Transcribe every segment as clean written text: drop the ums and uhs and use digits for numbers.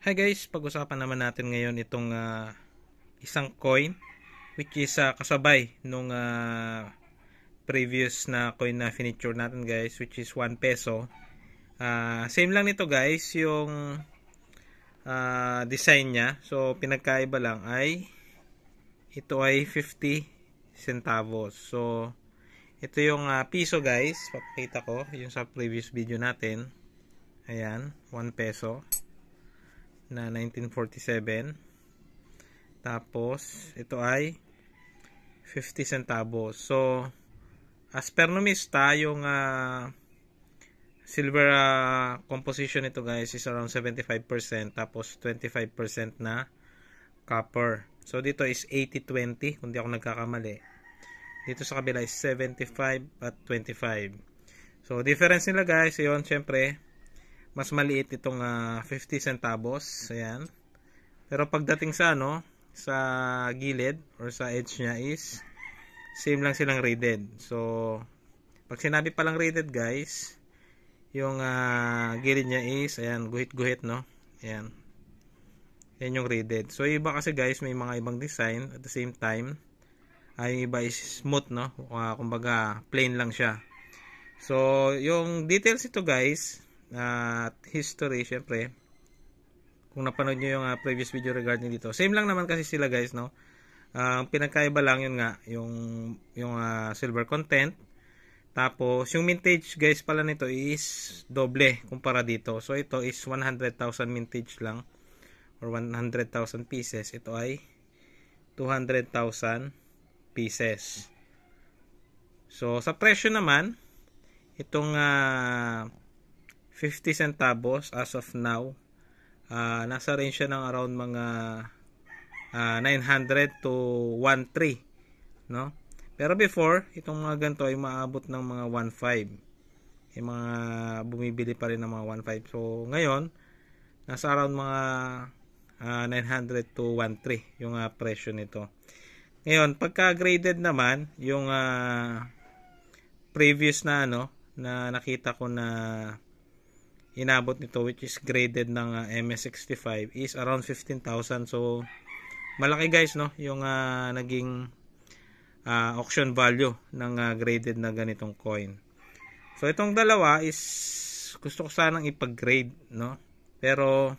Hi guys, pag-usapan naman natin ngayon itong isang coin which is kasabay nung previous na coin na finiture natin guys, which is 1 peso. Same lang nito guys, yung design niya. So pinagkaiba lang ay ito ay 50 centavos. So ito yung piso guys, papakita ko yung sa previous video natin. Ayan, 1 peso na 1947. Tapos ito ay 50 centavos. So as per numista, yung silver composition nito guys is around 75%, tapos 25% na copper. So dito is 80-20 kung di ako nagkakamali. Dito sa kabila is 75 at 25. So difference nila guys, yun syempre mas maliit itong 50 centavos. Ayan. Pero pagdating sa sa gilid or sa edge niya is same lang silang rated. So pag sinabi pa lang rated guys, yung gilid niya is ayan, guhit-guhit no. Ayan. Yan yung rated. So iba kasi guys, may mga ibang design at the same time yung iba is smooth no. Kumbaga plain lang siya. So yung details ito guys, at history syempre kung napanood nyo yung previous video regarding dito, same lang naman kasi sila guys no. Ang pinagkaiba lang yun nga yung silver content, tapos yung mintage guys pala nito is doble kumpara dito. So ito is 100,000 mintage lang or 100,000 pieces, ito ay 200,000 pieces. So sa presyo naman, itong 50 centavos as of now, nasa range siya ng around mga 900 to 1.3 no. Pero before, itong mga ganito ay maabot ng mga 1.5. Yung mga bumibili pa rin ng mga 1.5. So ngayon nasa around mga 900 to 1.3 yung presyo nito. Ngayon pagka graded naman, yung previous na na nakita ko na inabot nito, which is graded ng MS65, is around 15,000. So malaki guys no yung naging auction value ng graded na ganitong coin. So itong dalawa is gusto ko sanang ipag-grade no, pero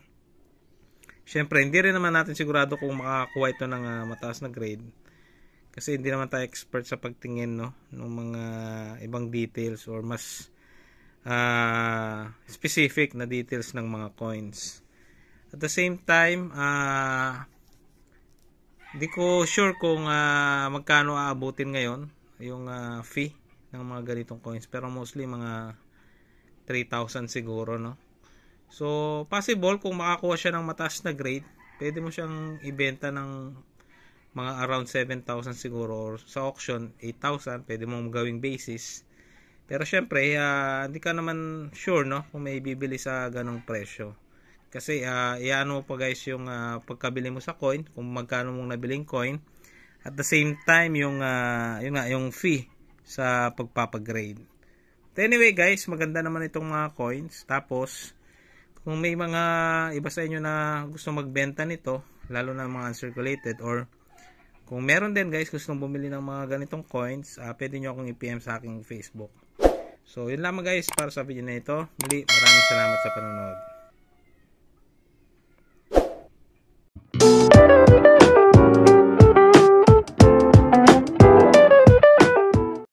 syempre hindi rin naman natin sigurado kung makakakuha ito ng mataas na grade kasi hindi naman tayo expert sa pagtingin no ng mga ibang details or mas specific na details ng mga coins. At the same time, di ko sure kung magkano aabutin ngayon yung fee ng mga ganitong coins, pero mostly mga 3,000 siguro no. So possible kung makakuha siya ng mataas na grade, pwede mo siyang ibenta ng mga around 7,000 siguro, or sa auction 8,000 pwede mong gawing basis. Pero syempre, hindi ka naman sure no kung may bibili sa ganong presyo. Kasi iano pa guys yung pagkabili mo sa coin, kung magkano mong nabiling coin. At the same time yung yung fee sa pagpapagrade. Anyway guys, maganda naman itong mga coins. Tapos kung may mga iba sa inyo na gusto magbenta nito, lalo na mga uncirculated, or kung meron din guys gustong bumili ng mga ganitong coins, pwede nyo akong i-PM sa aking Facebook. So yun lamang guys para sa video na ito. Muli, maraming salamat sa panonood.